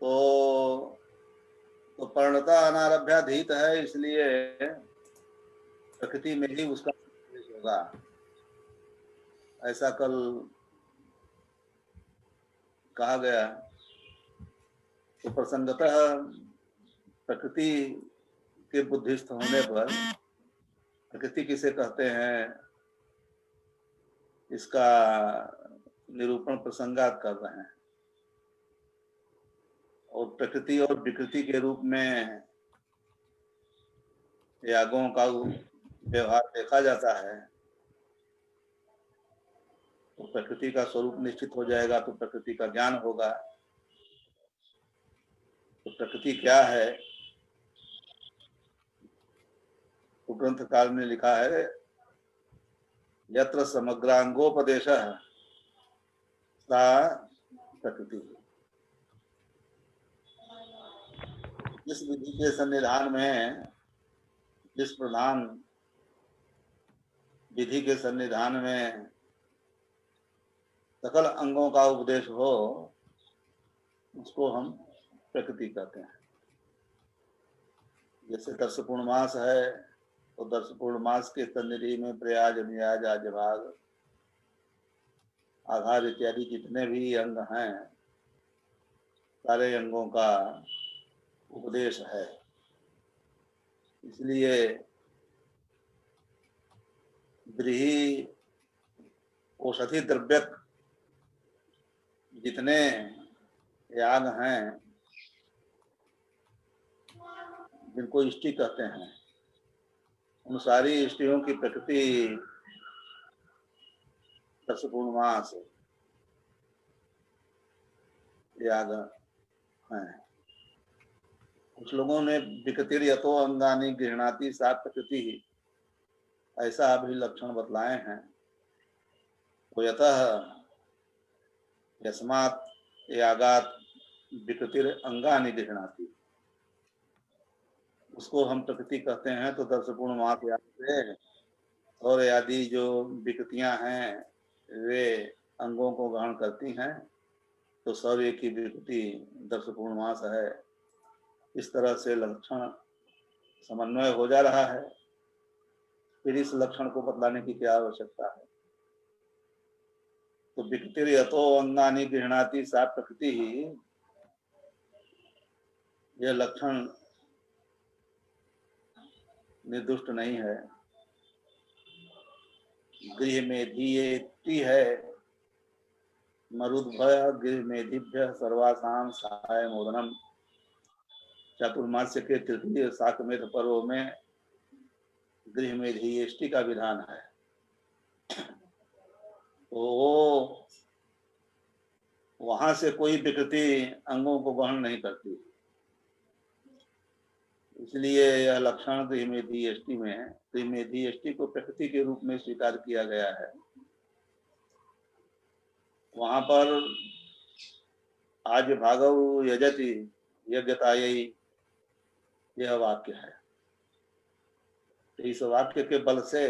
तो पर्णता अनारभ्याधीत है, इसलिए प्रकृति में ही उसका प्रवेश होगा। ऐसा कल कहा गया। तो प्रसंगतः प्रकृति के बुद्धिस्थ होने पर प्रकृति किसे कहते हैं, इसका निरूपण प्रसंगात कर रहे हैं। और प्रकृति और विकृति के रूप में यागों का व्यवहार देखा जाता है। तो प्रकृति का स्वरूप निश्चित हो जाएगा तो प्रकृति का ज्ञान होगा। तो प्रकृति क्या है, तो ग्रंथकार ने लिखा है, यत्र समग्रांगोपदेशः सा प्रकृति। जिस विधि के सन्निधान में, जिस प्रधान विधि के सन्निधान में सकल अंगों का उपदेश हो, उसको हम प्रकृति कहते हैं। जैसे दर्श पूर्णमास है, तो दर्श पूर्णमास के सन्निधि में प्रयाज, नियाज, आजभाग, आघार इत्यादि जितने भी अंग हैं, सारे अंगों का उपदेश है। इसलिए व्रीहि औषधि द्रव्य जितने याग हैं, जिनको इष्टि कहते हैं, उन सारी इष्टियों की प्रकृति दर्श पूर्णमास याग है। कुछ लोगों ने विकृतिर यतो अंगानि गृह्णाति सा प्रकृति ही, ऐसा अभी लक्षण बतलाए हैं। तो यतः यस्मात् यागात् विकृतिर अंगानि गृह्णाति, उसको हम प्रकृति कहते हैं। तो दर्श पूर्णमास याग से और आदि जो विकृतियां हैं वे अंगों को ग्रहण करती हैं, तो शौर्य की विकृति दर्श पूर्णमास है। इस तरह से लक्षण समन्वय हो जा रहा है। फिर इस लक्षण को बतलाने की क्या आवश्यकता है। तो विकृतिर यतो अंगानि गृह्णाति सा प्रकृति ही, यह लक्षण निर्दुष्ट नहीं है। गृह मेधि है, मरुद्भय गृह मेधिभ्य सर्वासाम सहाय मोदनम। चातुर्मास्य के तृतीय साकमेध पर्व में गृह मेधि का विधान है। तो वहां से कोई विकृति अंगों को ग्रहण नहीं करती, इसलिए यह लक्षण गृह मेधि में है। गृह मेधि को प्रकृति के रूप में स्वीकार किया गया है। वहां पर आज भागव यजति यज्ञतायै, यह वाक्य है। तो इस वाक्य के बल से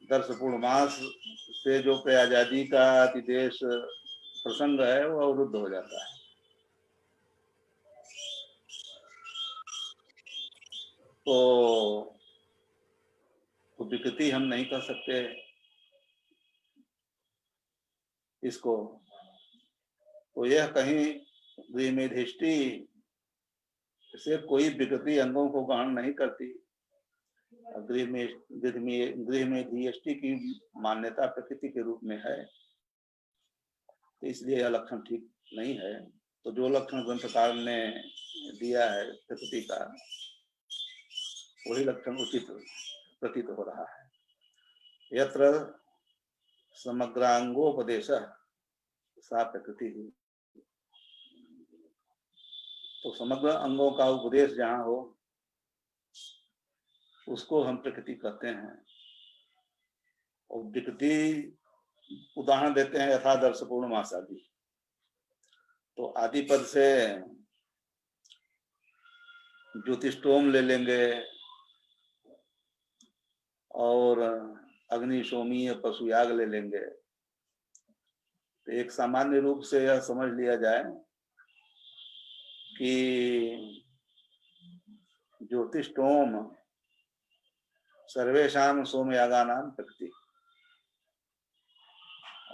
दर्श पूर्णमास से जो प्रयाजादि का अतिदेश प्रसंग है वह अवरुद्ध हो जाता है। तो विकृति हम नहीं कर सकते इसको। तो यह कहीं गृह मेधिष्टि से कोई विकृति अंगों को ग्रहण नहीं करती। गृह मेधिष्टि की मान्यता प्रकृति के रूप में है, तो इसलिए यह लक्षण ठीक नहीं है। तो जो लक्षण ग्रंथकार ने दिया है प्रकृति का, वही लक्षण उचित प्रतीत हो रहा है। यत्र समग्रांगोपदेशः सा प्रकृति ही। तो समग्र अंगों का उपदेश जहाँ हो, उसको हम प्रकृति कहते हैं। और विकृति उदाहरण देते हैं यथा दर्श पूर्णमास आदि। तो आदि पद से ज्योतिष्टोम ले लेंगे और अग्निशोमीय पशुयाग ले लेंगे। तो एक सामान्य रूप से यह समझ लिया जाए कि ज्योतिष्टोम सर्वेशाम सोमयागानां प्रकृति,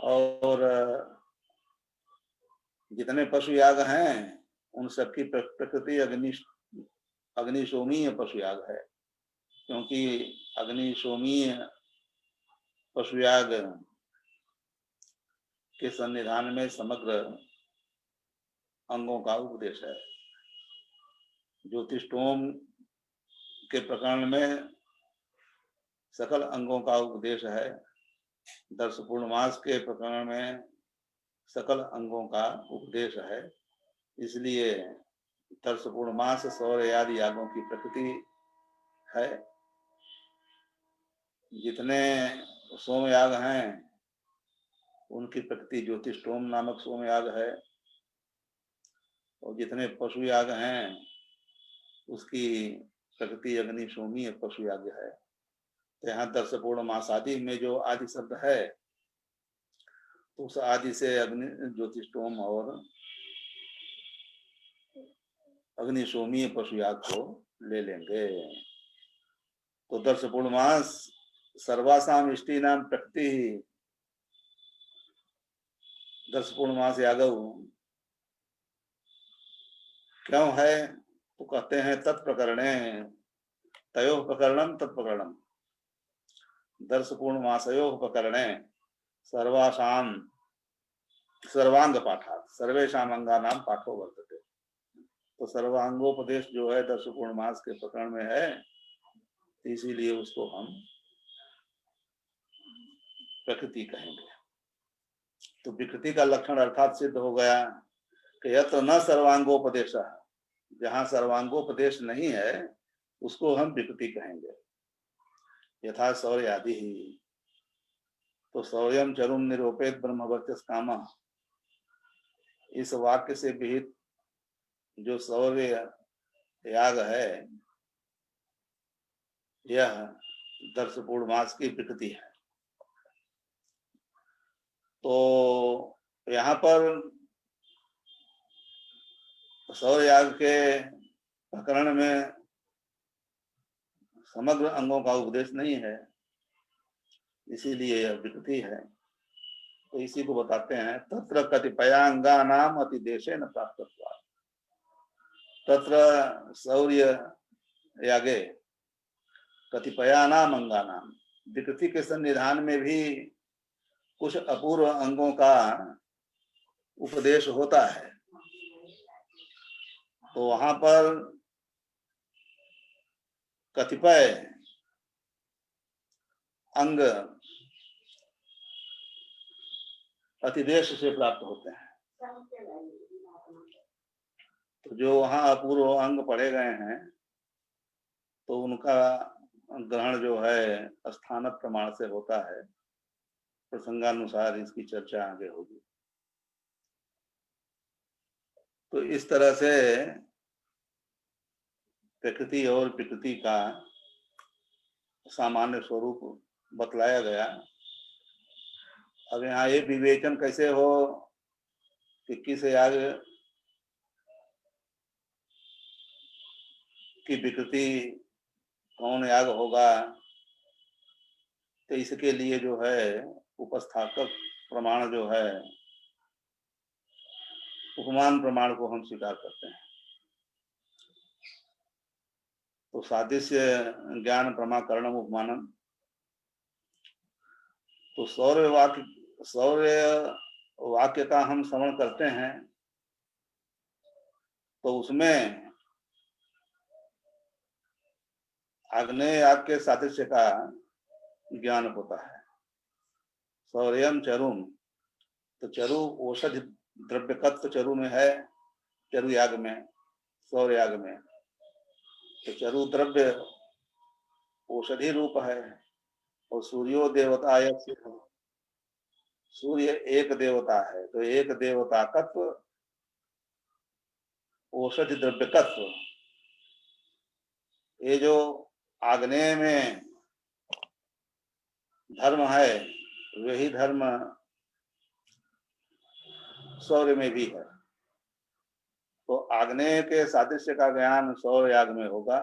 और जितने पशु याग हैं उन सबकी प्रकृति अग्निशोमीय पशु याग है, क्योंकि अग्निशोमीय पशु याग के सन्निधान में समग्र अंगों का उपदेश है। ज्योतिष्टोम के प्रकरण में सकल अंगों का उपदेश है, दर्श पूर्णमास के प्रकरण में सकल अंगों का उपदेश है। इसलिए दर्श पूर्णमास सौर्य आदि यागों की प्रकृति है। जितने सोमयाग हैं उनकी प्रकृति ज्योतिष्टोम नामक सोमयाग है, और जितने पशु याग हैं उसकी प्रकृति अग्निशोमीय पशु याग है। तो यहाँ दर्श पूर्णमास आदि में जो आदि शब्द है तो उस आदि से अग्नि ज्योतिष्टोम और अग्निशोमीय पशु याग को ले लेंगे। तो दर्श पूर्णमास सर्वासाम इष्टि नाम प्रकृति ही दर्श पूर्णमास यागव क्यों है, तो कहते हैं तत्प्रकरणे तयो प्रकरणम तत्प्रकरणम दर्श पूर्णमासयो प्रकरणे सर्वासाम सर्वांग पाठात सर्वेशाम अंगानाम पाठो वर्तते। तो सर्वांगोपदेश जो है दर्श पूर्णमास के प्रकरण में है, इसीलिए उसको हम प्रकृति कहेंगे। तो विकृति का लक्षण अर्थात सिद्ध हो गया कि यह तो न सर्वांगोपदेश, जहां सर्वांगोपदेश नहीं है उसको हम विकृति कहेंगे। यथा शौर्य आदि ही, तो शौर्यम चरुम निरूपेत ब्रह्मवर्चस कामा, इस वाक्य से विहित जो शौर्य याग है यह दर्श पूर्णमास की विकृति है। तो यहाँ पर शौर्य याग के प्रकरण में समग्र अंगों का उपदेश नहीं है, इसीलिए यह विकृति है। तो इसी को बताते हैं तत्र कतिपयांगानाम अतिदेशेन प्राप्तत्वात्। तत्र शौर्य यागे कतिपयानाम अंगानाम, विकृति के सन्निधान में भी कुछ अपूर्व अंगों का उपदेश होता है। तो वहां पर कतिपय अंग अतिदेश से प्राप्त होते हैं। तो जो वहां अपूर्व अंग पढ़े गए हैं तो उनका ग्रहण जो है स्थान प्रमाण से होता है। प्रसंगानुसार इसकी चर्चा आगे होगी। तो इस तरह से प्रकृति और विकृति का सामान्य स्वरूप बतलाया गया। अब यहाँ ये विवेचन कैसे हो कि किस याग की विकृति कौन याग होगा, तो इसके लिए जो है उपस्थापक प्रमाण जो है उपमान प्रमाण को हम स्वीकार करते हैं। तो सादृश्य ज्ञान प्रमाकरणम उपमानम, तो शौर्य वाक्य का हम श्रवण करते हैं तो उसमें आग्नेय याग के सादृश्य का ज्ञान होता है। शौर्यम चरुम, तो चरु औषधि द्रव्यकत्व चरु में है, चरु याग में, शौर्य याग में। तो चरु द्रव्य औषधि रूप है, और सूर्यो देवता सूर्य एक देवता है, तो एक देवताकत्व औषधि द्रव्यकत्व, ये जो आग्नेय में धर्म है वही धर्म शौर्य में भी है। तो आग्नेय के सादृश्य का ज्ञान सौर याग में होगा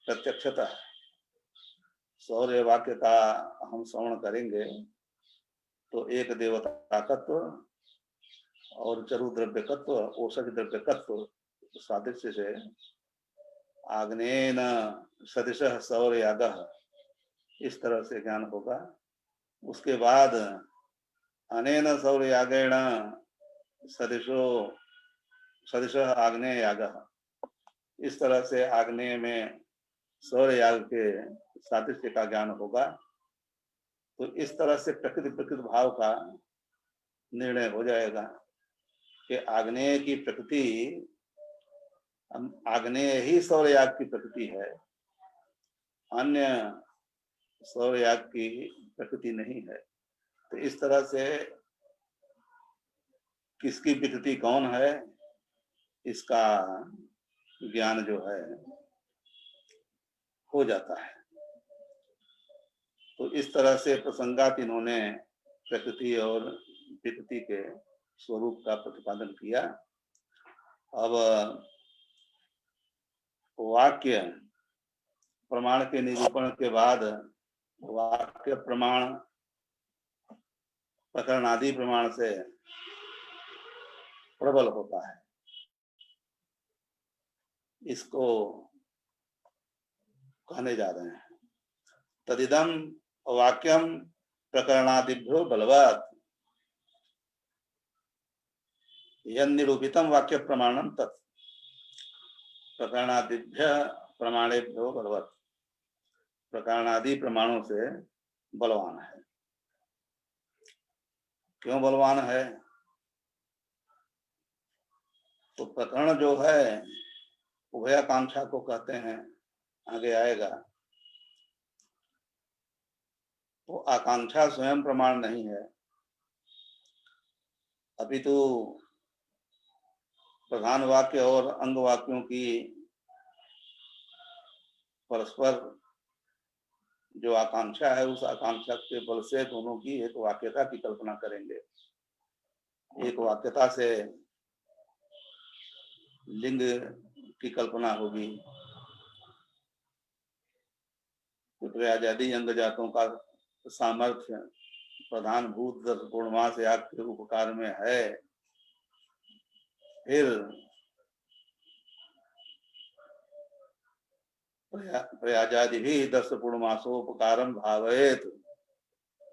प्रत्यक्षतः। सौर्य वाक्य का हम श्रवण करेंगे तो एक देवताकत्व और चरुद्रव्यकत्व औषधि द्रव्यकत्व सादृश्य से आग्नेयन सदृश सौर याग इस तरह से ज्ञान होगा। उसके बाद अनेन सौर यागेण सदृश आग्नेय याग, इस तरह से आग्नेय में सौर याग के सादृश्य का ज्ञान होगा। तो इस तरह से प्रकृति भाव का निर्णय हो जाएगा कि आग्नेय की प्रकृति, आग्नेय ही सौर याग की प्रकृति है, अन्य सौर याग की प्रकृति नहीं है। तो इस तरह से किसकी विकृति कौन है इसका ज्ञान जो है हो जाता है। तो इस तरह से प्रसंगात इन्होंने प्रकृति और विकृति के स्वरूप का प्रतिपादन किया। अब वाक्य प्रमाण के निरूपण के बाद वाक्य प्रमाण प्रकरण आदि प्रमाण से प्रबल होता है, इसको कहने जा रहे हैं। तदिदम वाक्यम प्रकरणादिभ्यो बलवत् यन्निरूपितम वाक्य प्रमाणम तत् प्रकरणादिभ्य प्रमाणेभ्यो बलवत्, प्रकरणादि प्रमाणों से बलवान है। क्यों बलवान है? तो प्रकरण जो है उभयाकांक्षा को कहते हैं, आगे आएगा। तो आकांक्षा स्वयं प्रमाण नहीं है, अपितु प्रधान वाक्य और अंग वाक्यों की परस्पर जो आकांक्षा है उस आकांक्षा के बल से दोनों की एक वाक्यता की कल्पना करेंगे। एक वाक्यता से लिंग की कल्पना होगी। प्रयाजादि अंग जातों का सामर्थ्य प्रधान भूत 10 पूर्णमास याग के उपकार में है। फिर प्रयाजादि भी 10 पूर्णमासोपकारम भावेत,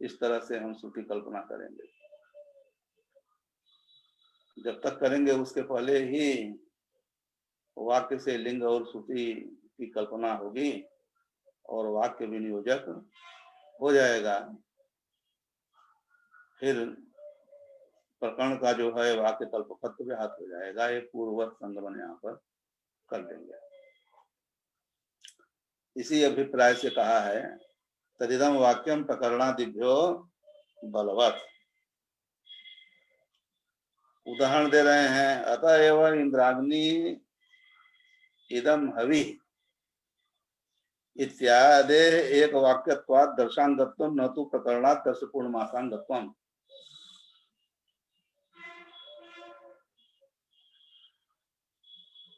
इस तरह से हम श्रुति कल्पना करेंगे। जब तक करेंगे उसके पहले ही वाक्य से लिंग और श्रुति की कल्पना होगी और वाक्य विनियोजक हो जाएगा। फिर प्रकरण का जो है वाक्य कल्पकत्व व्याहत हो जाएगा। एक पूर्ववत संगमन यहाँ पर कर देंगे। इसी अभिप्राय से कहा है तदिदम वाक्यम प्रकरणादिभ्यो बलवत्। उदाहरण दे रहे हैं, अतएव इंद्राग्नि इदम हवि इत्यादि एक वाक्यत्वात् दर्शांगत्वम न तो प्रकरणात् दर्श पूर्णमासांगत्वम।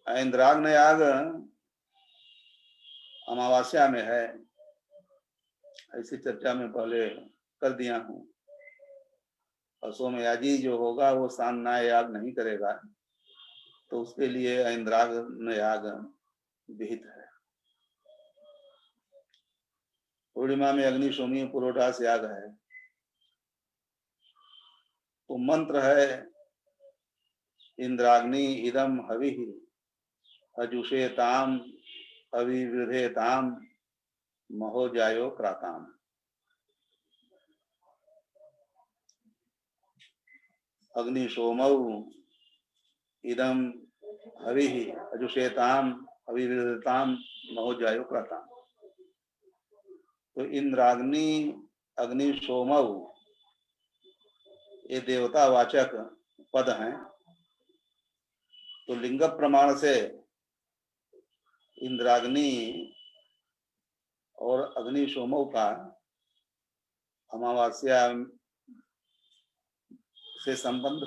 इंद्राग्न याग अमावस्या में है, ऐसी चर्चा में पहले कर दिया हूँ। सोमयाजी जो होगा वो सान्नाय याग नहीं करेगा, तो उसके लिए इंद्राग्न याग विहित है। पूर्णिमा में अग्नि सोमी पुरोटास याग है। तो मंत्र है इंद्राग्नि इदम हवि अजुषेताम अविवृधेताम महोजायो क्राताम। अग्नि सोमौ इदम हवि अजुषेताम अविवृधेताम महोजायो क्राताम। तो इंद्राग्नि अग्नि सोमौ ये देवता वाचक पद हैं। तो लिंग प्रमाण से इंद्राग्नि और अग्नि सोमौ का अमावस्या से संबंध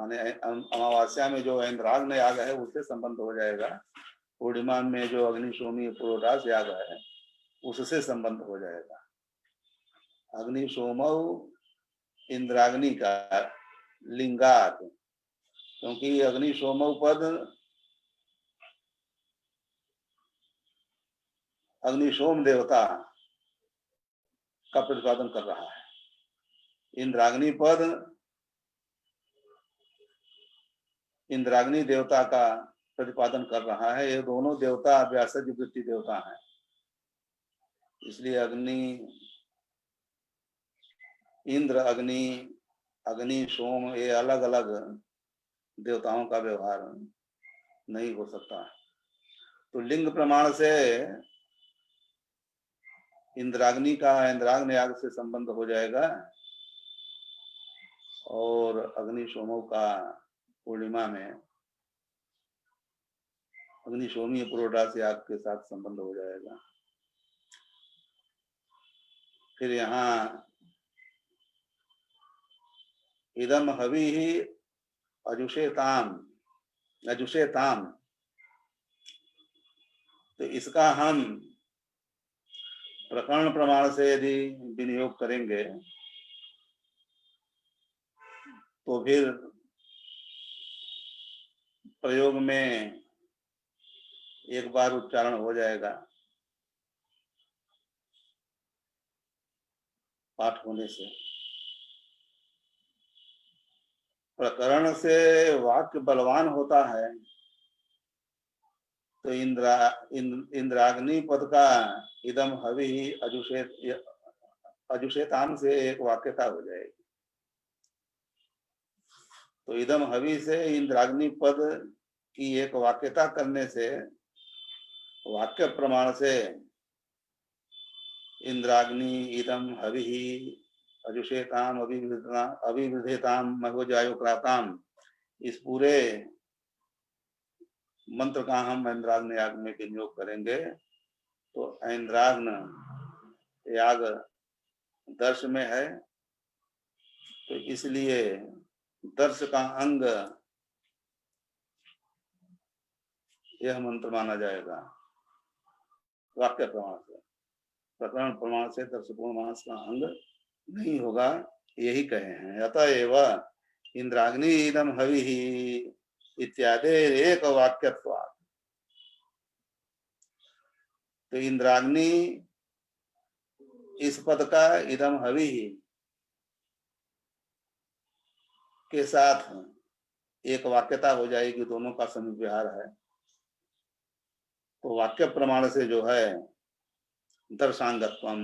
माने अमावस्या में जो इंद्राग्न याग है उससे संबंध हो जाएगा, पूर्णिमा में जो अग्निशोमी पुरोडास याग है उससे संबंध हो जाएगा। अग्निशोमौ इंद्राग्नि का लिंगात, क्योंकि अग्निशोमौ पद अग्निशोम देवता का प्रतिपादन कर रहा है, इंद्राग्नि पद इंद्राग्नि देवता का प्रतिपादन कर रहा है। ये दोनों देवता व्यासज वृत्ति देवता हैं, इसलिए अग्नि इंद्र अग्नि अग्नि सोम ये अलग अलग देवताओं का व्यवहार नहीं हो सकता। तो लिंग प्रमाण से इंद्राग्नि का इंद्राग्नि याग से संबंध हो जाएगा और अग्निशोमों का पूर्णिमा में अग्निशोमी पुरोडास याग के साथ संबंध हो जाएगा। फिर यहाँ इदम हवि ही अजुषेताम, तो इसका हम प्रकरण प्रमाण से यदि विनियोग करेंगे तो फिर प्रयोग में एक बार उच्चारण हो जाएगा पाठ होने से। प्रकरण से वाक्य बलवान होता है तो इंद्राग्नि पद का इदम हवि अजुषेताम से एक वाक्यता हो जाएगी। तो इदम हवि से इंद्राग्नि पद की एक वाक्यता करने से वाक्य प्रमाण से इंद्राग्नि इदम हवि अजुषेताम अभिवृद्धेताम महोजायोक्राताम, इस पूरे मंत्र का हम इंद्राग्न याग में विनियोग करेंगे तो इंद्राग्न याग दर्श में है, तो इसलिए दर्श का अंग यह मंत्र माना जाएगा वाक्य प्रमाण से। प्रकरण प्रमाण से दर्शपूर्ण मास का अंग नहीं होगा, यही कहे हैं। अतएव इंद्राग्नि इदम हवि इत्यादि एक वाक्यत्वात्, तो इंद्राग्नि इस पद का इदम हवि के साथ एक वाक्यता हो जाएगी, दोनों का समिव्यवहार है। तो वाक्य प्रमाण से जो है दर्शांगत्वम,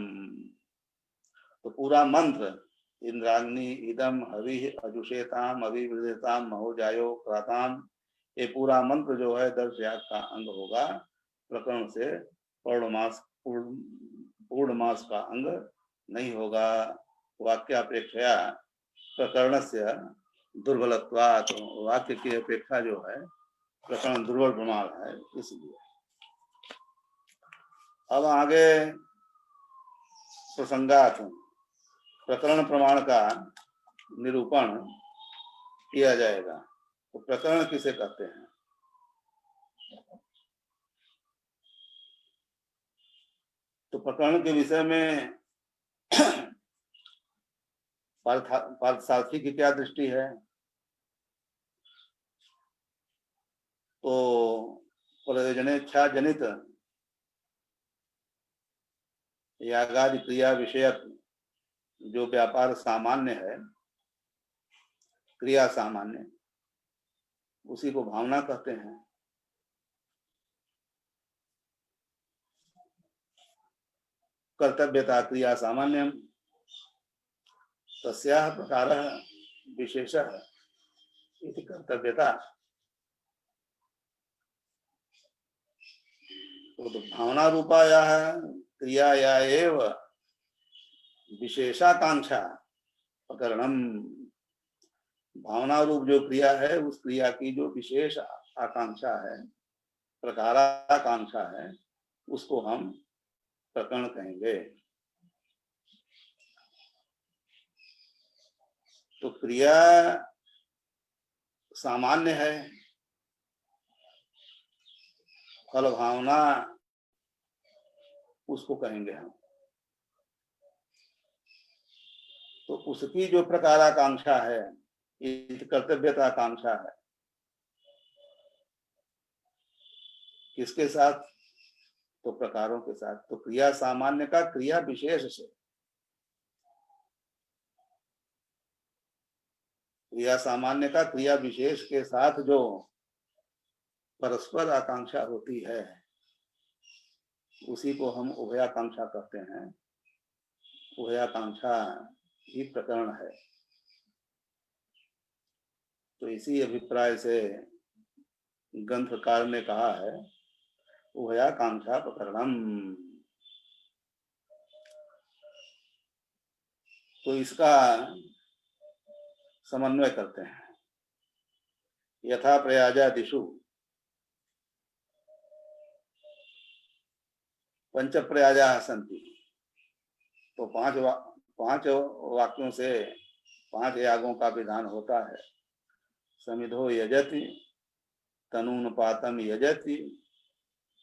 तो पूरा मंत्र इंद्राग्नि इदम हवि अजुषेताम अभिवृद्धेताम महोजायो क्राताम, ये पूरा मंत्र जो है दर्श याग का अंग होगा। प्रकरण से पूर्ण मास का अंग नहीं होगा। वाक्यापेक्षया प्रकरण से दुर्बलत्वात्, वाक्य की अपेक्षा जो है प्रकरण दुर्बल प्रमाण है, इसलिए। अब आगे प्रसंगात प्रकरण प्रमाण का निरूपण किया जाएगा। तो प्रकरण किसे कहते हैं? तो प्रकरण के विषय में पार्थसारथी की क्या दृष्टि है? तो प्रयोजनेच्छा जनित यागादि क्रिया विषयक जो व्यापार सामान्य है, क्रिया सामान्य, उसी को भावना कहते हैं। कर्तव्यता क्रिया सामान्यम तस्याः प्रकारः विशेषः इति कर्तव्यता। तो भावना रूपायाः क्रियाया एव विशेषाकांक्षा प्रकरणम, भावना रूप जो क्रिया है उस क्रिया की जो विशेष आकांक्षा है, प्रकाराकांक्षा है, उसको हम प्रकरण कहेंगे। तो क्रिया सामान्य है, फल भावना उसको कहेंगे हम। तो उसकी जो प्रकाराकांक्षा है, कर्तव्यता आकांक्षा है, किसके साथ? तो प्रकारों के साथ। तो क्रिया सामान्य का क्रिया विशेष से, क्रिया सामान्य का क्रिया विशेष के साथ जो परस्पर आकांक्षा होती है, उसी को हम उभयाकांक्षा कहते हैं। उभयाकांक्षा ही प्रकरण है। तो इसी अभिप्राय से ग्रंथकार ने कहा है उभयाकांक्षा प्रकरणम। तो इसका समन्वय करते हैं। यथा प्रयाजादिषु पंच प्रयाजा सन्ति। तो पांच वाक्यों से 5 यागों का विधान होता है। समिधो यजति, तनूनुपातम यजति,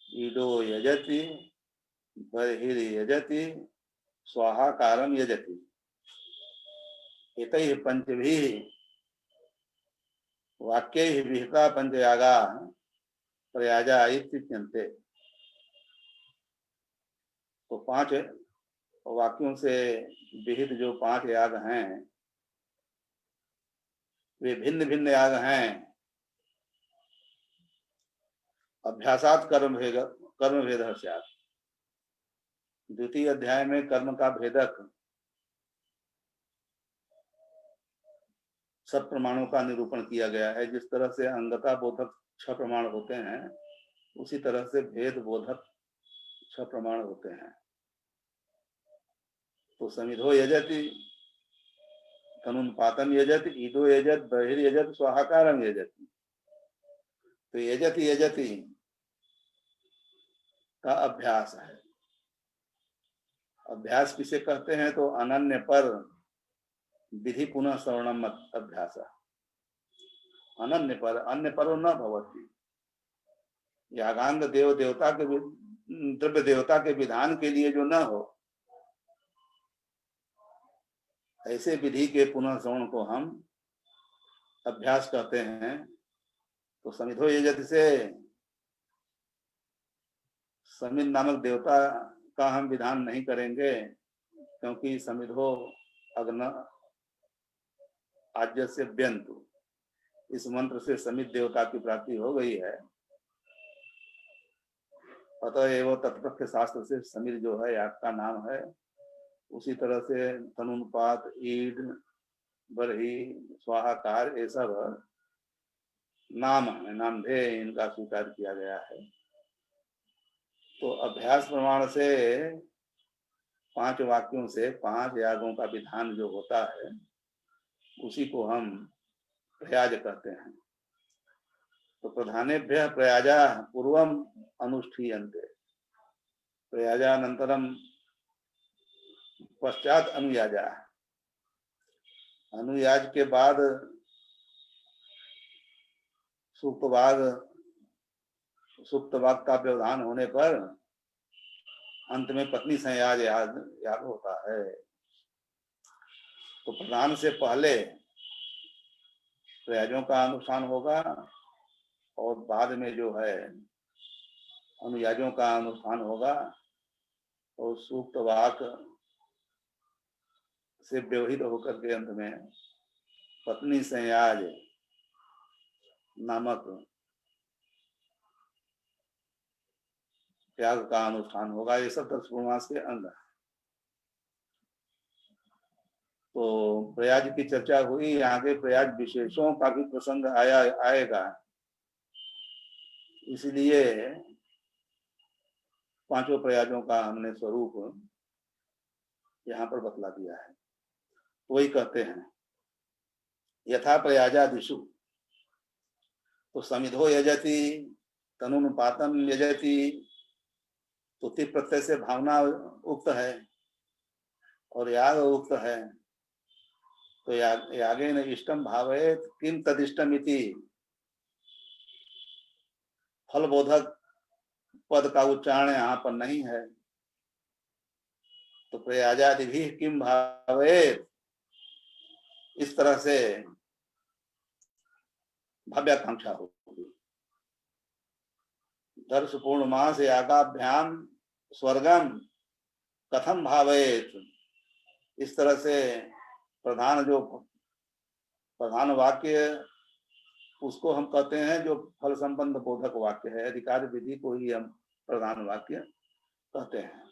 ईडो यजति, बर्हिर्यजति, स्वाहाकारम यजति। एतैः पंचभिः वाक्यैः विहिता पंचयागा प्रयाजा इत्युच्यन्ते। तो 5 वाक्यों से विहित जो 5 याग हैं, वे भिन्न भिन्न याग हैं। अभ्यासात कर्म भेद स्यात्। द्वितीय अध्याय में कर्म का भेदक सब प्रमाणों का निरूपण किया गया है। जिस तरह से अंगता बोधक 6 प्रमाण होते हैं, उसी तरह से भेद बोधक 6 प्रमाण होते हैं। तो समिधो यजति, तनुपातम यजति, ईदो यजत, बहिर्यजत, स्वाहाकारम यजति। तो यजति यजति का अभ्यास है। अभ्यास किसे कहते हैं? तो अनन्य पर विधि पुनः श्रवणम अभ्यास। अनन्य पर, अन्य पर न भवति। यागांग देव देवता के द्रव्य देवता के विधान के लिए जो न हो, ऐसे विधि के पुनः श्रवण को हम अभ्यास कहते हैं। तो समिधो यजति से समिध नामक देवता का हम विधान नहीं करेंगे, क्योंकि समिधो अग्न आज्य से व्यंतु, इस मंत्र से समिध देवता की प्राप्ति हो गई है। अतएव तत्पक्ष शास्त्र से समिध जो है याग का नाम है। उसी तरह से तनुपात, ईड, बरही, स्वाहाकार, ये सब नाम है, नामधेय इनका स्वीकार किया गया है। तो अभ्यास प्रमाण से 5 वाक्यों से 5 यागों का विधान जो होता है, उसी को हम प्रयाज कहते हैं। तो प्रधानेभ्यः प्रयाजा पूर्वम अनुष्ठीयन्ते, प्रयाजानंतरम पश्चात अनुयाजा। अनुयाज के बाद सुप्त वाग का व्यवधान होने पर अंत में पत्नी संयाज याग होता है। तो प्रधान से पहले प्रयाजों का अनुष्ठान होगा और बाद में जो है अनुयाजों का अनुष्ठान होगा। और सूक्त वाक से व्यवहित होकर के अंत में पत्नी संयाज नामक त्याग का अनुष्ठान होगा। ये सब 10 पूर्णमास के अंग। तो प्रयाज की चर्चा हुई, आगे प्रयाज विशेषों का भी प्रसंग आएगा। इसलिए 5 प्रयाजों का हमने स्वरूप यहाँ पर बतला दिया है। वही कहते हैं यथा प्रयाजादिषु। तो समिधो यजति, तनुनुपातम यजति, तो ति प्रत्यय से भावना उक्त है और याग उक्त है। तो यागेन इष्टम भावेत किम तदिष्टम इति फल बोधक पद का उच्चारण यहाँ पर नहीं है। तो प्रयाजादि भी किम भावेत, इस तरह से भव्याकांक्षा होगी। दर्श पूर्णमास यागाभ्याम स्वर्गम कथम भावेत, इस तरह से प्रधान वाक्य उसको हम कहते हैं जो फल संबंध बोधक वाक्य है। अधिकार विधि को ही हम प्रधान वाक्य कहते हैं।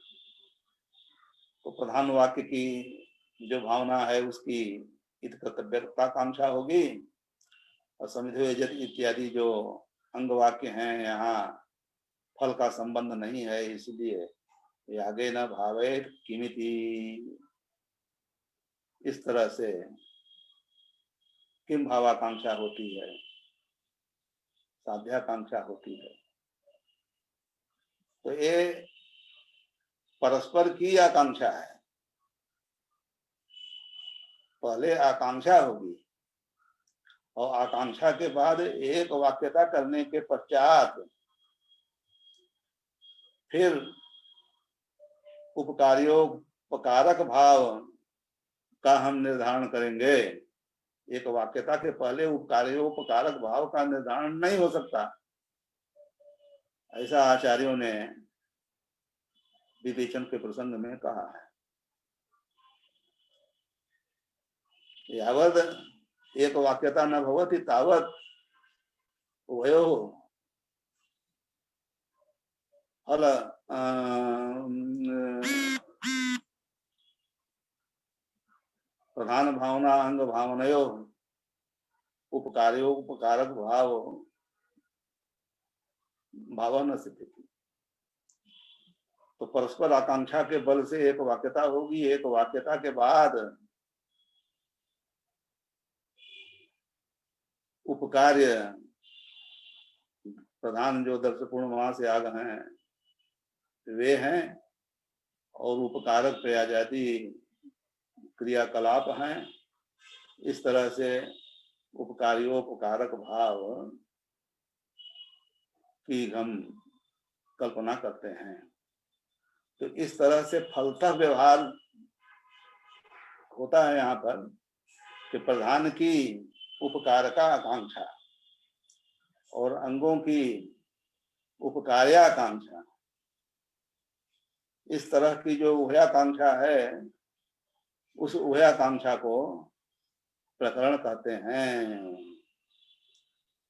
तो प्रधान वाक्य की जो भावना है उसकी कर्तव्यताकांक्षा होगी, और समिधो यजत इत्यादि जो अंग वाक्य हैं यहाँ फल का संबंध नहीं है, इसलिए यागे न भावे किमिति, इस तरह से किम भावाकांक्षा होती है, साध्याकांक्षा होती है। तो ये परस्पर की आकांक्षा है। पहले आकांक्षा होगी और आकांक्षा के बाद एक वाक्यता करने के पश्चात फिर उपकार्योपकारक भाव का हम निर्धारण करेंगे। एक वाक्यता के पहले उपकार्योपकारक भाव का निर्धारण नहीं हो सकता, ऐसा आचार्यों ने विवेचन के प्रसंग में कहा है। यावत एक वाक्यता न भवति तावत उभयोः फल प्रधान भावना अंग भावनयो उपकारक भाव न सिद्धि। तो परस्पर आकांक्षा के बल से एक वाक्यता होगी, एक वाक्यता के बाद उपकार्य प्रधान जो दर्श पूर्णमास याग हैं वे हैं, और उपकारक प्रयाजाति क्रियाकलाप हैं। इस तरह से उपकार्योपकारक भाव की हम कल्पना करते हैं। तो इस तरह से फलतः व्यवहार होता है यहाँ पर कि प्रधान की उपकार का आकांक्षा और अंगों की उपकार्याकांक्षा, इस तरह की जो उभयाकांक्षा है उस उभयाकांक्षा को प्रकरण कहते हैं।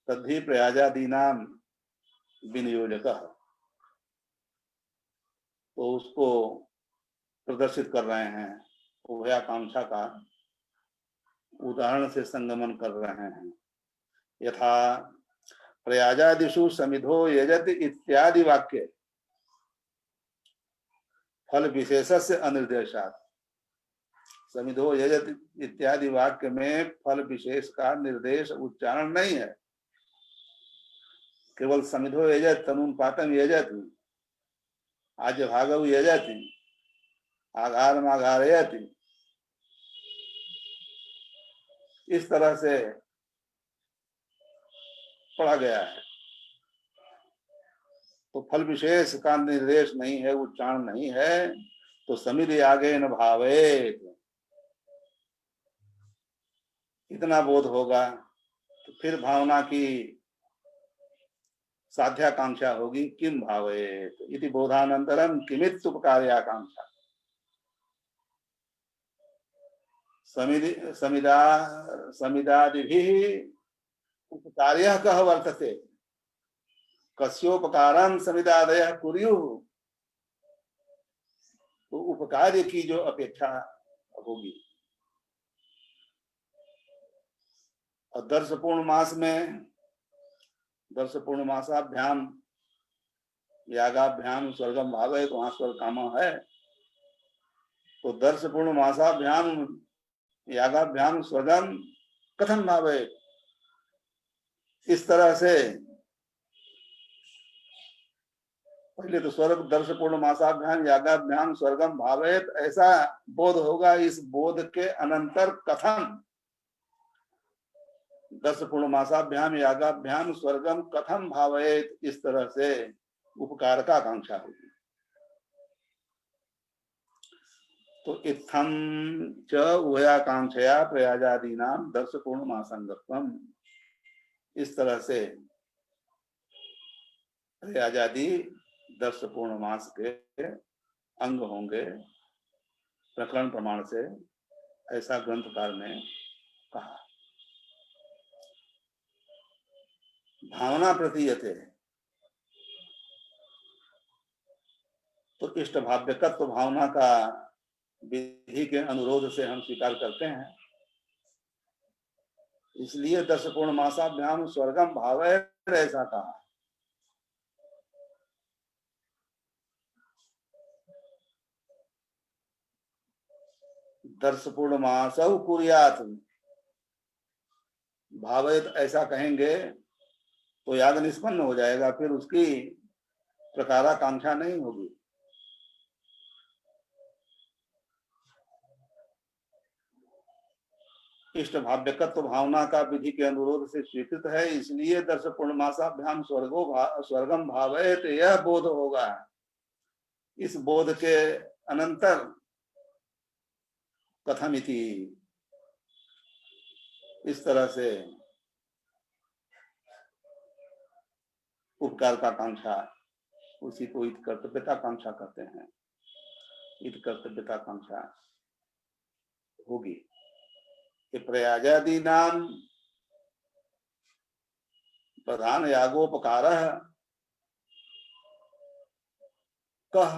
तद्धि प्रयाजादीनाम विनियोजक, तो उसको प्रदर्शित कर रहे हैं, उभयाकांक्षा का उदाहरण से संगमन कर रहे हैं। यथा प्रयाजादिषु समिधो यजति इत्यादि वाक्य फल विशेषस्य अनिर्देशात्, समिधो यजति इत्यादि वाक्य में फल विशेष का निर्देश उच्चारण नहीं है। केवल समिधो यजत तनुम पातम यजत, आज भागव यजति, आघार माघारयति, इस तरह से पढ़ा गया है। तो फल विशेष का निर्देश नहीं है, उच्चारण नहीं है, तो समिधि आगे न भावेत, इतना बोध होगा। तो फिर भावना की साध्याकांक्षा होगी, किम भावेत इति बोधानंतरम किमित उपकार्याकांक्षा। समिदादिभिः उपकार्यः कः वर्तते, कस्योपकारं समिदादयः कुर्युः, तो उपकार्य की जो अपेक्षा होगी। और दर्श पूर्णमास में दर्श पूर्णमासाभ्याम यागाभ्याम स्वर्गम भावे, तो वहां स्वर्ग कामा है। तो दर्श पूर्णमासाभ्याम यागाभ्याम स्वर्गम कथम भावे, इस तरह से पहले तो स्वर्ग दर्श पूर्णमासाभ्याम यागाभ्याम स्वर्गम भावेत ऐसा बोध होगा। इस बोध के अनंतर कथम 10 पूर्णमासाभ्याम यागाभ्याम स्वर्गम कथम भावेत, इस तरह से उपकार का आकांक्षा होगी। तो इत्थम च उभयाकांक्षया प्रयाजादीनाम 10 पूर्णमासांगत्वम, इस तरह से प्रयाजादि 10 पूर्णमास के अंग होंगे प्रकरण प्रमाण से, ऐसा ग्रंथकार ने कहा। भावना प्रतीयते, तो इष्ट भाव्यकत्व भावना का विधि के अनुरोध से हम स्वीकार करते हैं, इसलिए 10 पूर्णमासाभ्याम स्वर्गम भावय ऐसा कहा। दर्श पूर्णमास कुर्यात, भावयत ऐसा कहेंगे तो याग निष्पन्न हो जाएगा, फिर उसकी प्रकाराकांक्षा नहीं होगी। इष्ट भाव्यकत्व भावना का विधि के अनुरोध से स्वीकृत है, इसलिए 10 पूर्णमासाभ्याम स्वर्गम भावयत यह बोध होगा। इस बोध के अनंतर कथमिति, इस तरह से उपकार का कांक्षा, उसी को इत कर्तव्यता कांक्षा कहते हैं, इत कर्तव्यता कांक्षा होगी। कि प्रयाजादि नाम प्रधान यागोपकार कह,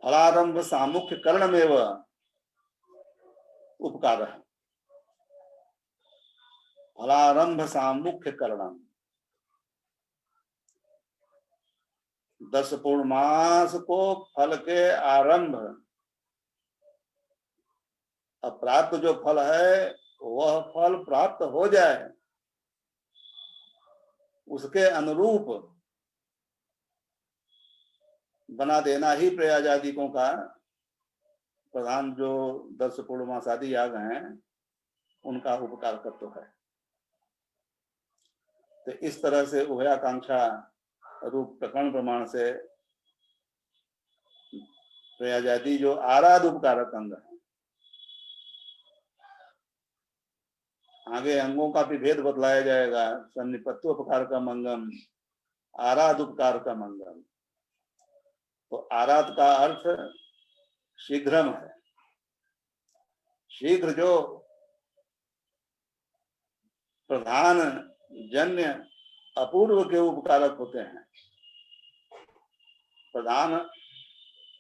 फलारंभ सामुख्य करणमेव उपकार, फलारंभ सामुख्य करणम, 10 पूर्णमास को फल के आरंभ, अब प्राप्त जो फल है वह फल प्राप्त हो जाए, उसके अनुरूप बना देना ही प्रयाजादिकों का प्रधान जो 10 पूर्णमासादि याग हैं उनका उपकार तत्व है। तो इस तरह से उभयाकांक्षा रूप प्रकरण प्रमाण से प्रयाजादि जो आराध उपकारक अंग है, आगे अंगों का भी भेद बतलाया जाएगा। सन्निपत्व उपकार का मंगम, आराध उपकार का मंगम। तो आराध का अर्थ शीघ्रम है, शीघ्र जो प्रधान जन्य अपूर्व के उपकारक होते हैं। प्रधान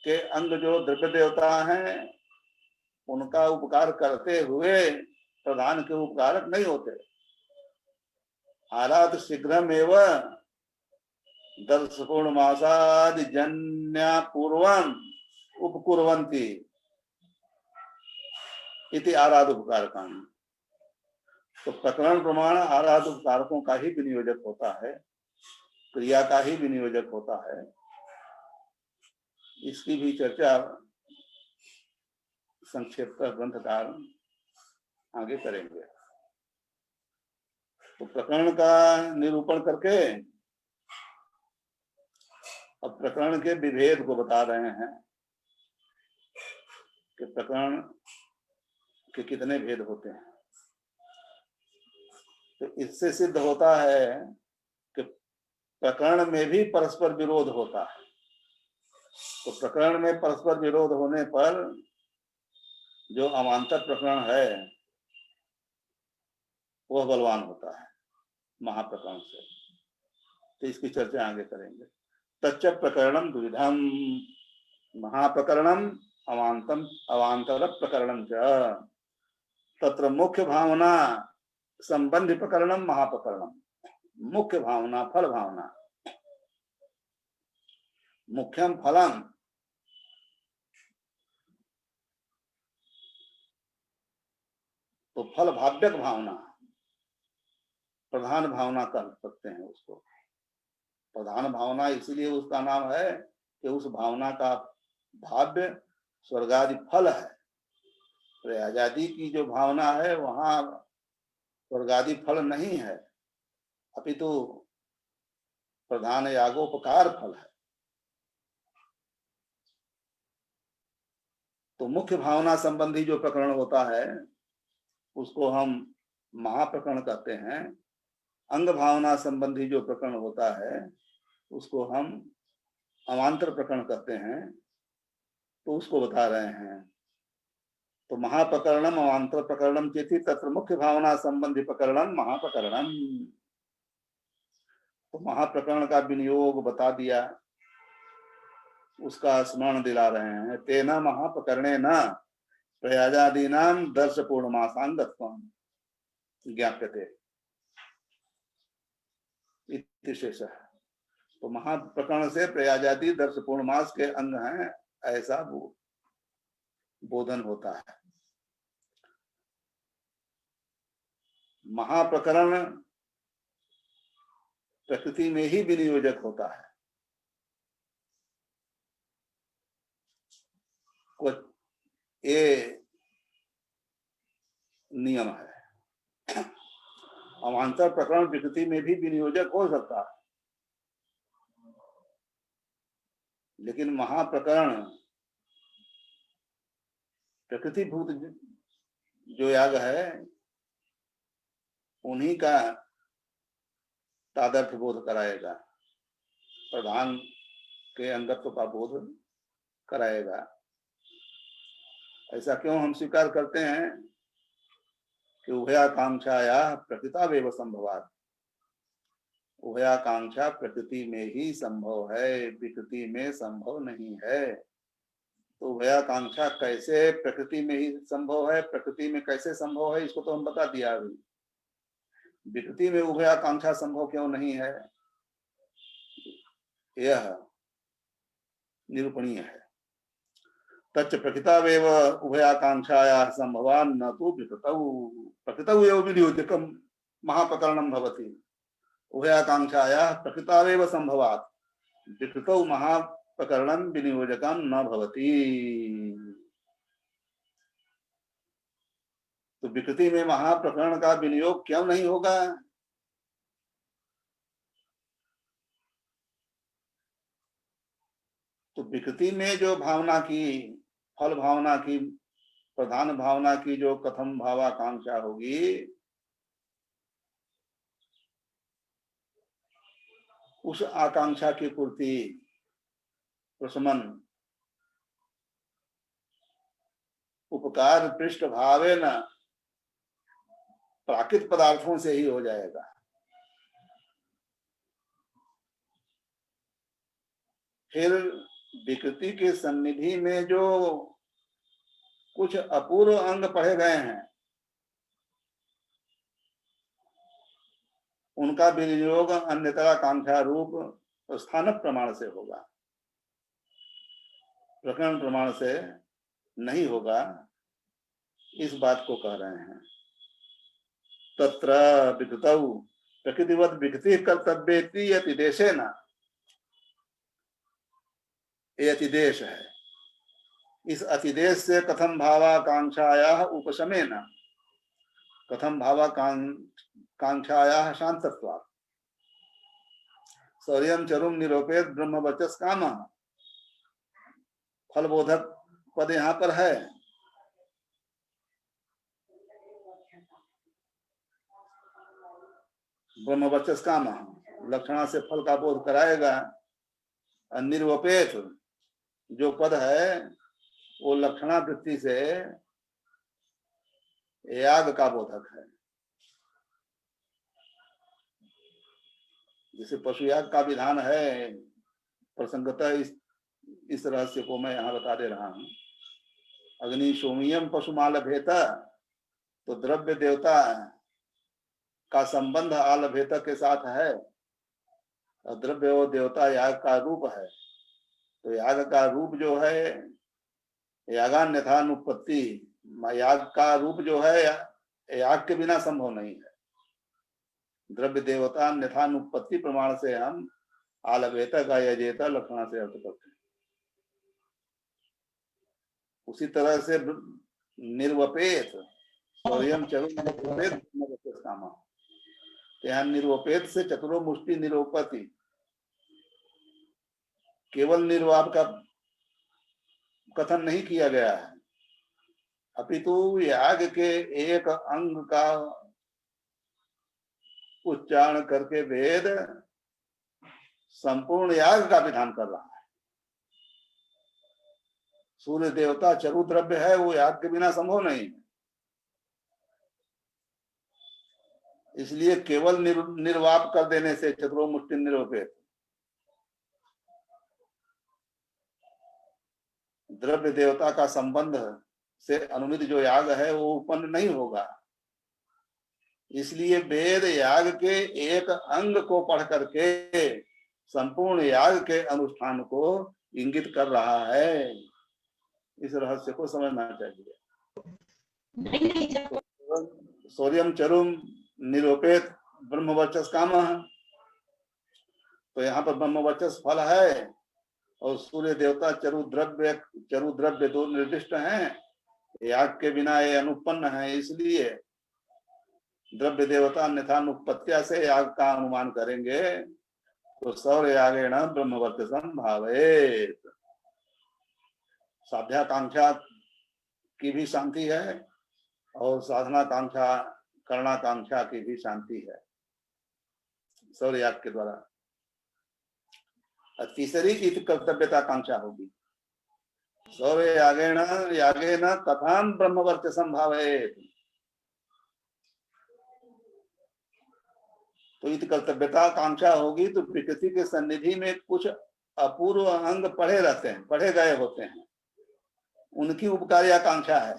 के अंग जो द्रव्य देवता हैं उनका उपकार करते हुए प्रधान के उपकारक नहीं होते। आराध शीघ्रम एवं 10 पूर्णमासादि जन्या पूर्वम उपकुर्वन्ति इति आराध उपकारकान। तो प्रकरण प्रमाण आराध उपकारकों का ही विनियोजक होता है, क्रिया का ही विनियोजक होता है। इसकी भी चर्चा संक्षेप का ग्रंथकार आगे करेंगे। तो प्रकरण का निरूपण करके अब प्रकरण के विभेद को बता रहे हैं कि प्रकरण के कितने भेद होते हैं। तो इससे सिद्ध होता है कि प्रकरण में भी परस्पर विरोध होता है। तो प्रकरण में परस्पर विरोध होने पर जो अवान्तर प्रकरण है वह बलवान होता है महाप्रकरण से। तो इसकी चर्चा आगे करेंगे। तच्च प्रकरणम द्विधम, महाप्रकरणम अवान्तम अवान्तर प्रकरणम च, तत्र मुख्य भावना संबंधी प्रकरणम महाप्रकरणम। मुख्य भावना फल भावना, मुख्यम फलम, तो फल भाव्यक भावना, प्रधान भावना कह सकते हैं उसको। प्रधान भावना इसलिए उसका नाम है कि उस भावना का भाव्य स्वर्गादि फल है, आजादी की जो भावना है वहां स्वर्गादि फल नहीं है, अपितु प्रधान यागोपकार फल है। तो मुख्य भावना संबंधी जो प्रकरण होता है उसको हम महाप्रकरण कहते हैं। अंग भावना संबंधी जो प्रकरण होता है उसको हम अवांतर प्रकरण कहते हैं। तो उसको बता रहे हैं। तो महाप्रकरणम अवांतर प्रकरणम चेति तत्र मुख्य भावना संबंधी प्रकरणम महाप्रकरणम। तो महाप्रकरण का विनियोग बता दिया, उसका स्मरण दिला रहे हैं। तेना महाप्रकरणे न प्रयाजादीनाम दर्श पूर्णमासांगत्वम ज्ञाप्यते इति शेषः। तो महाप्रकरण से प्रयाजादि दर्श पूर्णमास के अंग हैं ऐसा बोधन होता है। महाप्रकरण प्रकृति में ही विनियोजक होता है। कुछ ये नियम है। अवांतर प्रकरण प्रकृति में भी विनियोजक हो सकता है, लेकिन महाप्रकरण प्रकृति भूत जो याग है उन्हीं का तादर्थ बोध कराएगा, प्रधान के अंगत्व का बोध कराएगा। ऐसा क्यों हम स्वीकार करते हैं कि उभयाकांक्षाया प्रकृतावेव संभवात्। उभयाकांक्षा प्रकृति में ही संभव है, विकृति में संभव नहीं है। तो उभयाकांक्षा कैसे प्रकृति में ही संभव है, प्रकृति में कैसे संभव है, इसको तो हम बता दिया अभी। विकृति में उभयाकांक्षा संभव क्यों नहीं है, यह निरूपणीय है। तच्च प्रकृतावेव उभयाकांक्षायाः संभवान् न तु विकृतौ। प्रकृतौ एव विनियोजकं महाप्रकरणं भवति। उभयाकांक्षायाः प्रकृतावेव संभवात् विकृतौ महाप्रकरणं विनियोजकं न भवति। तो विकृति में महाप्रकरण का विनियोग क्यों नहीं होगा? तो विकृति में जो भावना की, फल भावना की, प्रधान भावना की जो कथम भावाकांक्षा होगी, उस आकांक्षा की पूर्ति प्रशमन उपकार पृष्ठ भावे न प्राकृत पदार्थों से ही हो जाएगा। फिर विकृति के सन्निधि में जो कुछ अपूर्व अंग पढ़े गए हैं उनका विनियोग अन्यतरा कांक्षा रूप स्थानक प्रमाण से होगा, प्रकरण प्रमाण से नहीं होगा। इस बात को कह रहे हैं। तत्र विकृतौ प्रकृतिवत विकृति कर्तव्येति अतिदेशेन, ये अतिदेश है। इस अतिदेश से कथम भावाकांक्षायाः उपशमेन, कथम भावाकांक्षायाः शांतत्वात् सौर्यं चरुम निरूपेत ब्रह्मवचस काम। फलबोधक पद यहाँ पर है। ब्रह्मवचस काम लक्षणा से फल का बोध कराएगा। निर्वपेत जो पद है वो लक्षणा वृत्ति से याग का बोधक है। जैसे पशु याग का विधान है, प्रसंगतः इस रहस्य को मैं यहाँ बता दे रहा हूँ। अग्नि सोमियम पशुमाल भेता, तो द्रव्य देवता का संबंध आल भेता के साथ है और द्रव्य और देवता याग का रूप है। तो याग का रूप जो है यागान्यथानुपत्ति, याग का रूप जो है याग के बिना संभव नहीं है। द्रव्य देवता अन्यथानुपत्ति प्रमाण से हम आलभेता का यजेता लक्षणा से अर्थ करते हैं। उसी तरह से निर्वपेत शौर्यम चरुम निर्वपेत ब्रह्मवर्चस कामा। यहाँ निर्वपेत से चतुरो मुष्टि निरोपति, केवल निर्वाप का कथन नहीं किया गया है, अपितु याग के एक अंग का उच्चारण करके वेद संपूर्ण याग का विधान कर रहा है। सूर्य देवता चरु द्रव्य है, वो याग के बिना संभव नहीं है। इसलिए केवल निर्वाप कर देने से चतुरो मुष्टि निरोपेत, द्रव्य देवता का संबंध से अनुमित जो याग है वो उत्पन्न नहीं होगा। इसलिए वेद याग के एक अंग को पढ़ करके संपूर्ण याग के अनुष्ठान को इंगित कर रहा है। इस रहस्य को समझना चाहिए। शौर्यम चरुम निरोपेत ब्रह्मवर्चस काम, तो यहाँ पर ब्रह्मवर्चस फल है और सूर्य देवता चरु द्रव्य दो निर्दिष्ट हैं। याग के बिना ये अनुपन्न है, इसलिए द्रव्य देवता अन्यथा अनुपत्या से याग का अनुमान करेंगे तो सौर्य यागेण ब्रह्मवर्चसम भावेत। साध्याकांक्षा की भी शांति है और साधनाकांक्षा करणाकांक्षा की भी शांति है सौर्य याग के द्वारा। तीसरी इत कर्तव्यता कांक्षा होगी, सौर्य यागेन कथाम ब्रह्मवर्चसम भावेत। तो इत कर्तव्यता कांक्षा होगी तो प्रकृति के सन्निधि में कुछ अपूर्व अंग पढ़े रहते हैं, पढ़े गए होते हैं, उनकी उपकारी आकांक्षा है।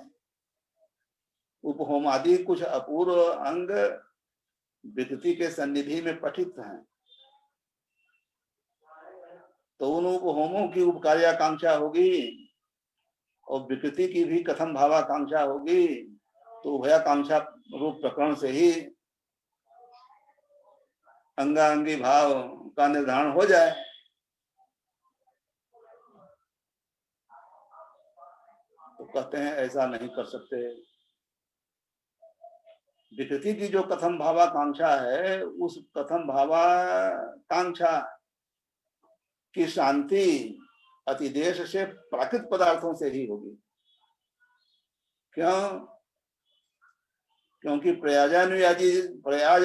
उपहोम आदि कुछ अपूर्व अंग विकृति के सन्निधि में पठित हैं, तो उन उपहोमों की उपकारी आकांक्षा होगी और विकृति की भी कथम भावाकांक्षा होगी। तो उभयाकांक्षा रूप प्रकरण से ही अंगांगी भाव का निर्धारण हो जाए। तो कहते हैं ऐसा नहीं कर सकते। विकृति की जो कथम भावाकांक्षा है, उस कथम भावाकांक्षा की शांति अतिदेश से प्राकृत पदार्थों से ही होगी। क्यों? क्योंकि प्रयाज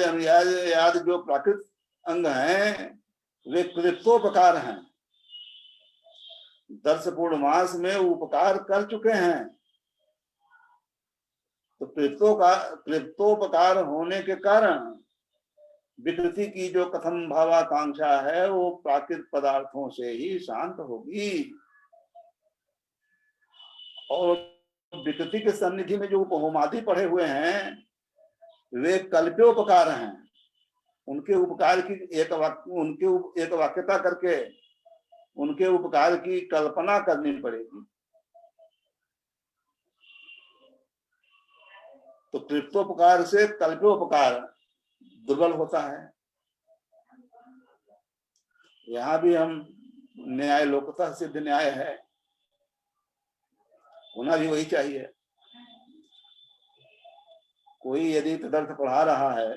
अनुयाद जो प्राकृत अंग हैं वे कृत्योपकार हैं, दर्श पूर्णमास में उपकार कर चुके हैं। तो कृत्योपकार होने के कारण विकृति की जो कथम भावाकांक्षा है वो प्राकृत पदार्थों से ही शांत होगी। और विकृति के सन्निधि में जो उपहोमादि पढ़े हुए हैं वे कल्प्योपकार हैं। उनके उपकार की एक वाक्यता करके उनके उपकार की कल्पना करनी पड़ेगी। तो कृत्योपकार से कल्प्योपकार दुर्बल होता है। यहाँ भी हम न्याय लोकतः सिद्ध न्याय है, होना भी वही चाहिए। कोई यदि तदर्थ पढ़ा रहा है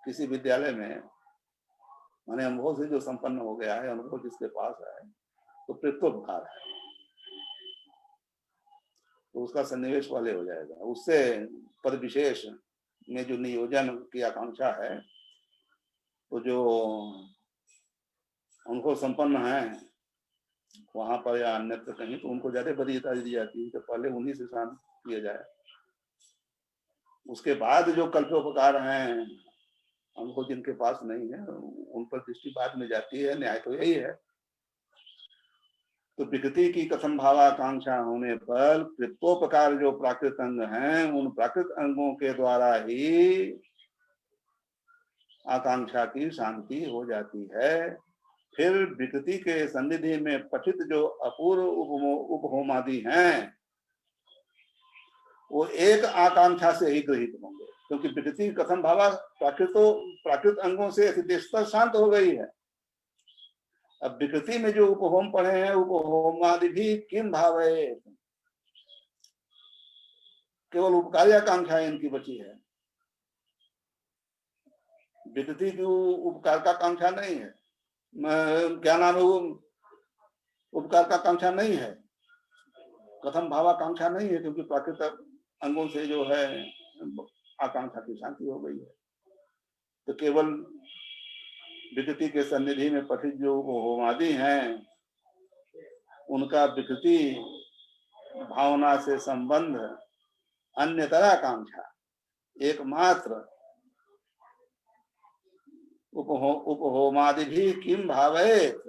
किसी विद्यालय में, माने अनुभव से जो संपन्न हो गया है, अनुभव जिसके पास है, तो कृत्योपकार है, तो उसका सन्निवेश वाले हो जाएगा। उससे पद विशेष में जो नियोजन की आकांक्षा है, तो जो अनुभव संपन्न है वहां पर या अन्यत्र कहीं, तो उनको ज्यादा वरीयता दी जाती है कि पहले उन्हीं से शांत किया जाए। उसके बाद जो कल्पोपकार हैं, अनुभव जिनके पास नहीं है, उन पर दृष्टि बाद में जाती है। न्याय तो यही है। तो विकृति की कथम भावाकांक्षा होने पर कृत्योपकार जो प्राकृत अंग हैं, उन प्राकृत अंगों के द्वारा ही आकांक्षा की शांति हो जाती है। फिर विकृति के सन्निधि में पठित जो अपूर्व उपहोमादि हैं वो एक आकांक्षा से ही गृहित होंगे, क्योंकि विकृति कथम भावा प्राकृत अंगों से अतिदेशता शांत हो गई है। अब विकृति में जो उपहोम पढ़े हैं, उपहोमादि भी किम भाव है, केवल उपकारी आकांक्षा इनकी बची है, विकृति की उपकार का कांक्षा नहीं है, क्या नाम है वो, उपकार का कांक्षा नहीं है, कथम भावाकांक्षा नहीं है, क्योंकि प्राकृतिक अंगों से जो है आकांक्षा की शांति हो गई है। तो केवल विकृति के सन्निधि में पठित जो होमादि हैं उनका विकृति भावना से संबंध अन्यतरा आकांक्षा एकमात्र उपहोमादि भी किम भावेत,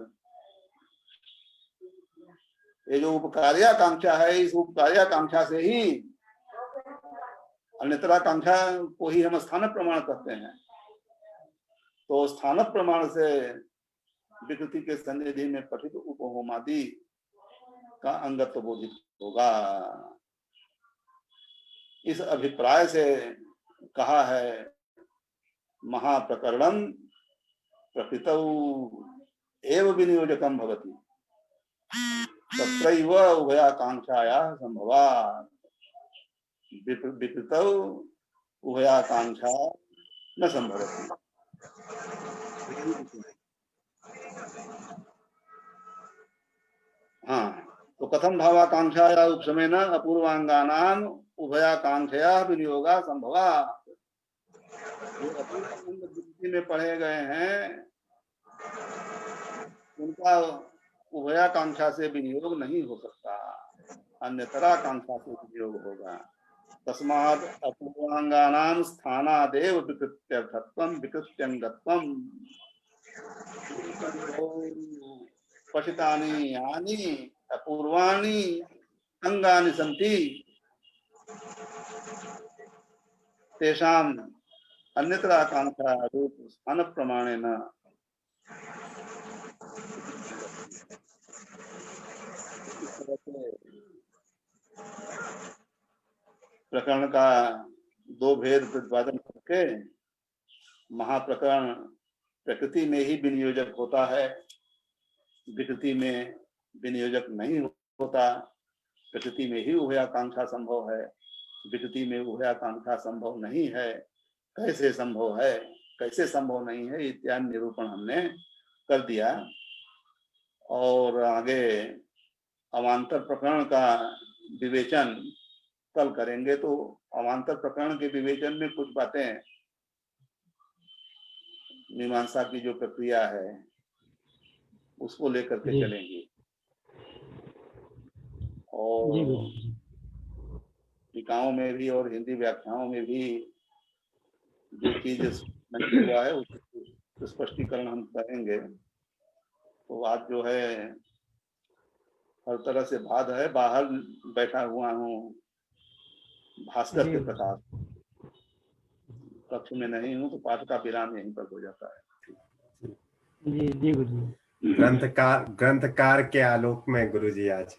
ये जो उपकार्याकांक्षा है, इस उपकार्याकांक्षा से ही अन्यतराकांक्षा को ही हम स्थान प्रमाण कहते हैं। तो स्थान प्रमाण से विकृति के सन्निधि में पठित उपहोमादि का अंगत्व बोधित होगा। इस अभिप्राय से कहा है महाप्रकरणम प्रकृतौ एव विनियोजकम भवति तत्रैव उभयाकांक्षायाः संभवात्, विकृतौ उभयाकांक्षा न संभवति। हाँ, तो कथम भावाकांक्षाया उपशमेन अपूर्वांगानाम उभयाकांक्षया विनियोगा संभवात्। विकृति में पढ़े गए हैं उनका उभयाकांक्षा से विनियोग नहीं हो सकता, अन्यतराकांक्षा से विनियोग होगा। तस्मात् अपूर्वांगानां स्थानादेव विकृत्यर्थत्वं विकृत्यंगत्वं पठितानि यानि अपूर्वाणि अंगानि सन्ति तेषाम् अन्यतराकांक्षा रूप स्थान प्रमाणेन प्रकरण का दो भेद प्रतिपादन करके महाप्रकरण प्रकृति में ही विनियोजक होता है, विकृति में विनियोजक नहीं होता। प्रकृति में ही उभयाकांक्षा संभव है, विकृति में उभयाकांक्षा संभव नहीं है। कैसे संभव है, कैसे संभव नहीं है, इत्यादि निरूपण हमने कर दिया। और आगे अवान्तर प्रकरण का विवेचन कल करेंगे। तो अवान्तर प्रकरण के विवेचन में कुछ बातें मीमांसा की जो प्रक्रिया है उसको लेकर के चलेंगे, और टीकाओं में भी और हिंदी व्याख्याओं में भी जो चीज नहीं हुआ है उसको स्पष्टीकरण हम करेंगे। तो आज जो है हर तरह से बाध है, बाहर बैठा हुआ हूँ भास्कर के प्रकाश, कक्ष में नहीं हूँ, तो पाठ का विराम यहीं पर हो जाता है। जी जी गुरुजी। ग्रंथकार के आलोक में गुरुजी आज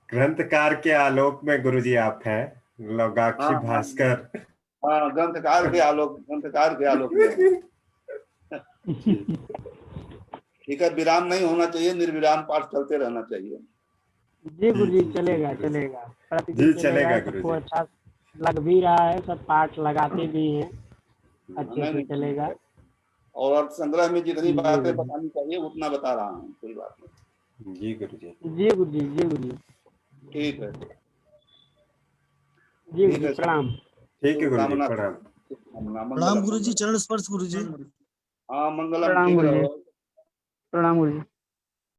ग्रंथकार के आलोक में गुरुजी आप हैं, लोगाक्षी भास्कर। हाँ, ग्रंथकार के आलोक में। ठीक है, विराम नहीं होना चाहिए, निर्विराम पाठ चलते रहना चाहिए। जी गुरुजी, चलेगा चलेगा जी, चलेगा सबको अच्छा लग भी रहा है, सब पाठ लगाते भी हैं, अच्छे से चलेगा। और संग्रह में जितनी बातें बतानी चाहिए उतना बता रहा हूँ, कोई बात नहीं। जी गुरुजी। जी गुरुजी, जी गुरुजी। ठीक है जी गुरुजी, प्रणाम। ठीक है गुरुजी, प्रणाम। प्रणाम गुरुजी, चरण स्पर्श गुरुजी। हाँ, मंगलम। प्रणाम गुरुजी।